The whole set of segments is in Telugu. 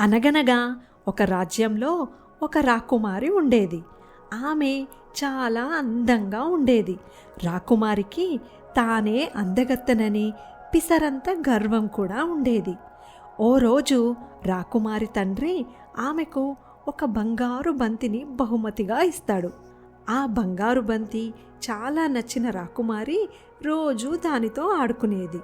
అనగనగా ఒక రాజ్యంలో ఒక రాకుమారి ఉండేది. ఆమె చాలా అందంగా ఉండేది. రాకుమారికి తానే అందగత్తెనని పిసరంత గర్వం కూడా ఉండేది. ఓ రోజు రాకుమారి తండ్రి ఆమెకు ఒక బంగారు బంతిని బహుమతిగా ఇస్తాడు. ఆ బంగారు బంతి చాలా నచ్చిన రాకుమారి రోజు దానితో ఆడుకునేది.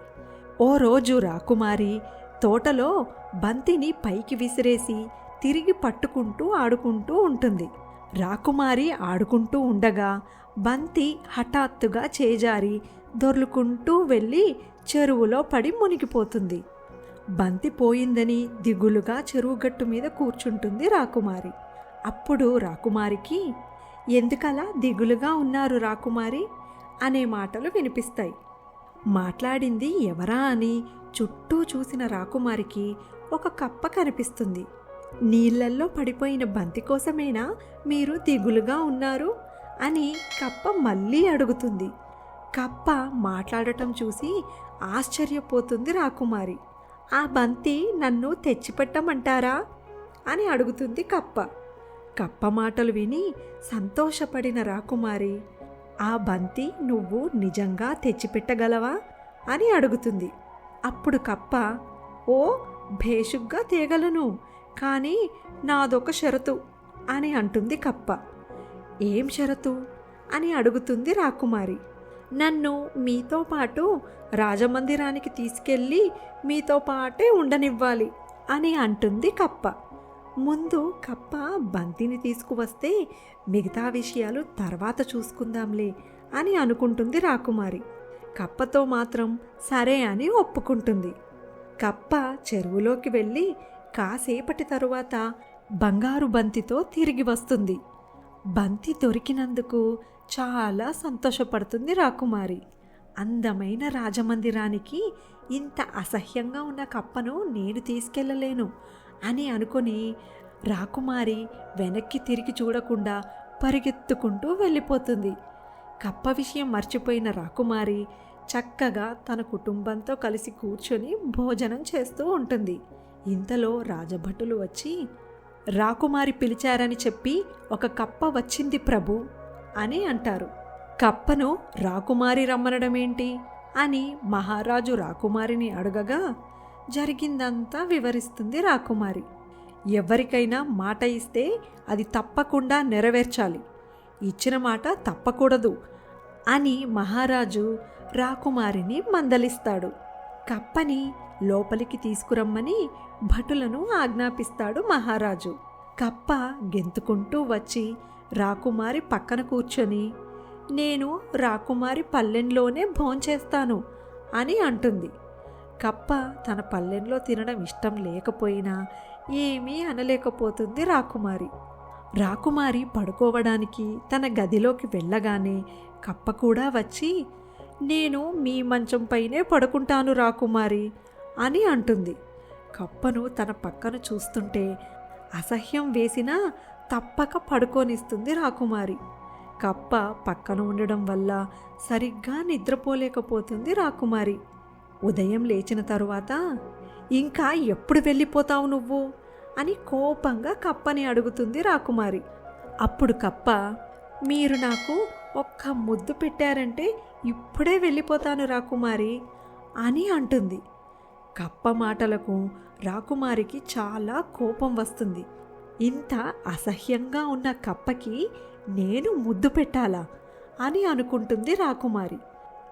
ఓ రోజు రాకుమారి తోటలో బంతిని పైకి విసిరేసి తిరిగి పట్టుకుంటూ ఆడుకుంటూ ఉంటుంది. రాకుమారి ఆడుకుంటూ ఉండగా బంతి హఠాత్తుగా చేజారి దొర్లుకుంటూ వెళ్ళి చెరువులో పడి మునిగిపోతుంది. బంతి పోయిందని దిగులుగా చెరువు గట్టు మీద కూర్చుంటుంది రాకుమారి. అప్పుడు రాకుమారికి, "ఎందుకలా దిగులుగా ఉన్నారు రాకుమారి?" అనే మాటలు వినిపిస్తాయి. మాట్లాడింది ఎవరా అని చుట్టూ చూసిన రాకుమారికి ఒక కప్ప కనిపిస్తుంది. "నీళ్లల్లో పడిపోయిన బంతి కోసమేనా మీరు దిగులుగా ఉన్నారు?" అని కప్ప మళ్ళీ అడుగుతుంది. కప్ప మాట్లాడటం చూసి ఆశ్చర్యపోతుంది రాకుమారి. "ఆ బంతి నన్ను తెచ్చిపెట్టమంటారా?" అని అడుగుతుంది కప్ప. కప్ప మాటలు విని సంతోషపడిన రాకుమారి, "ఆ బంతి నువ్వు నిజంగా తెచ్చిపెట్టగలవా?" అని అడుగుతుంది. అప్పుడు కప్ప, "ఓ, భేషుగ్గా తేగలను, కానీ నాదొక షరతు" అని అంటుంది కప్ప. "ఏం షరతు?" అని అడుగుతుంది రాకుమారి. "నన్ను మీతో పాటు రాజమందిరానికి తీసుకెళ్ళి మీతో పాటే ఉండనివ్వాలి" అని అంటుంది కప్ప. ముందు కప్ప బంతిని తీసుకువస్తే మిగతా విషయాలు తర్వాత చూసుకుందాంలే అని అనుకుంటుంది రాకుమారి. కప్పతో మాత్రం సరే అని ఒప్పుకుంటుంది. కప్ప చెరువులోకి వెళ్ళి కాసేపటి తరువాత బంగారు బంతితో తిరిగి వస్తుంది. బంతి దొరికినందుకు చాలా సంతోషపడుతుంది రాకుమారి. అందమైన రాజమందిరానికి ఇంత అసహ్యంగా ఉన్న కప్పను నేను తీసుకెళ్ళలేను అని అనుకుని రాకుమారి వెనక్కి తిరిగి చూడకుండా పరిగెత్తుకుంటూ వెళ్ళిపోతుంది. కప్ప విషయం మర్చిపోయిన రాకుమారి చక్కగా తన కుటుంబంతో కలిసి కూర్చొని భోజనం చేస్తూ ఉంటుంది. ఇంతలో రాజభటులు వచ్చి, "రాకుమారి పిలిచారని చెప్పి ఒక కప్ప వచ్చింది ప్రభు" అని అంటారు. కప్పను రాకుమారి రమ్మనడమేంటి అని మహారాజు రాకుమారిని అడగగా జరిగిందంతా వివరిస్తుంది రాకుమారి. "ఎవరికైనా మాట ఇస్తే అది తప్పకుండా నెరవేర్చాలి, ఇచ్చిన మాట తప్పకూడదు" అని మహారాజు రాకుమారిని మందలిస్తాడు. కప్పని లోపలికి తీసుకురమ్మని భటులను ఆజ్ఞాపిస్తాడు మహారాజు. కప్ప గెంతుకుంటూ వచ్చి రాకుమారి పక్కన కూర్చొని, "నేను రాకుమారి పల్లెంలోనే భోంచేస్తాను" అని అంటుంది. కప్ప తన పల్లెంలో తినడం ఇష్టం లేకపోయినా ఏమీ అనలేకపోతుంది రాకుమారి. రాకుమారి పడుకోవడానికి తన గదిలోకి వెళ్ళగానే కప్ప కూడా వచ్చి, "నేను మీ మంచం పైనే పడుకుంటాను రాకుమారి" అని అంటుంది. కప్పను తన పక్కన చూస్తుంటే అసహ్యం వేసినా తప్పక పడుకోనిస్తుంది రాకుమారి. కప్ప పక్కన ఉండడం వల్ల సరిగ్గా నిద్రపోలేకపోతుంది రాకుమారి. ఉదయం లేచిన తరువాత, "ఇంకా ఎప్పుడు వెళ్ళిపోతావు నువ్వు?" అని కోపంగా కప్పని అడుగుతుంది రాకుమారి. అప్పుడు కప్ప, "మీరు నాకు ఒక్క ముద్దు పెట్టారంటే ఇప్పుడే వెళ్ళిపోతాను రాకుమారి" అని అంటుంది. కప్ప మాటలకు రాకుమారికి చాలా కోపం వస్తుంది. ఇంత అసహ్యంగా ఉన్న కప్పకి నేను ముద్దు పెట్టాలా అని అనుకుంటుంది రాకుమారి.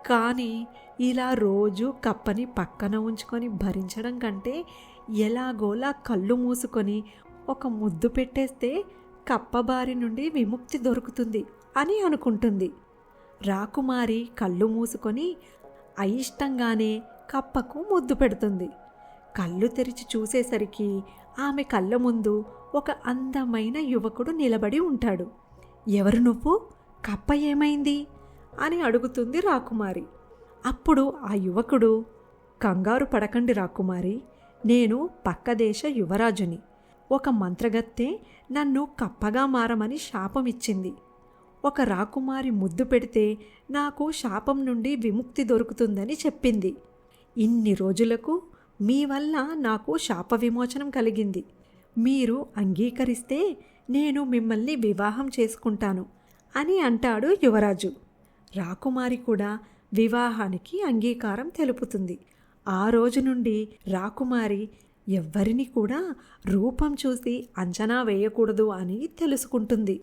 కానీ ఇలా రోజు కప్పని పక్కన ఉంచుకొని భరించడం కంటే ఎలాగోలా కళ్ళు మూసుకొని ఒక ముద్దు పెట్టేస్తే కప్ప బారి నుండి విముక్తి దొరుకుతుంది అని అనుకుంటుంది. రాకుమారి కళ్ళు మూసుకొని అయిష్టంగానే కప్పకు ముద్దు పెడుతుంది. కళ్ళు తెరిచి చూసేసరికి ఆమె కళ్ళ ముందు ఒక అందమైన యువకుడు నిలబడి ఉంటాడు. "ఎవరు నువ్వు? కప్ప ఏమైంది?" అని అడుగుతుంది రాకుమారి. అప్పుడు ఆ యువకుడు, "కంగారు పడకండి రాకుమారి, నేను పక్కదేశ యువరాజుని. ఒక మంత్రగత్తె నన్ను కప్పగా మారమని శాపమిచ్చింది. ఒక రాకుమారి ముద్దు పెడితే నాకు శాపం నుండి విముక్తి దొరుకుతుందని చెప్పింది. ఇన్ని రోజులకు మీ వల్ల నాకు శాప విమోచనం కలిగింది. మీరు అంగీకరిస్తే నేను మిమ్మల్ని వివాహం చేసుకుంటాను అని అంటాడు యువరాజు. రాకుమారి కూడా వివాహానికి అంగీకారం తెలుపుతుంది. ఆ రోజు నుండి రాకుమారి ఎవ్వరిని కూడా రూపం చూసి అంచనా వేయకూడదు అని తెలుసుకుంటుంది.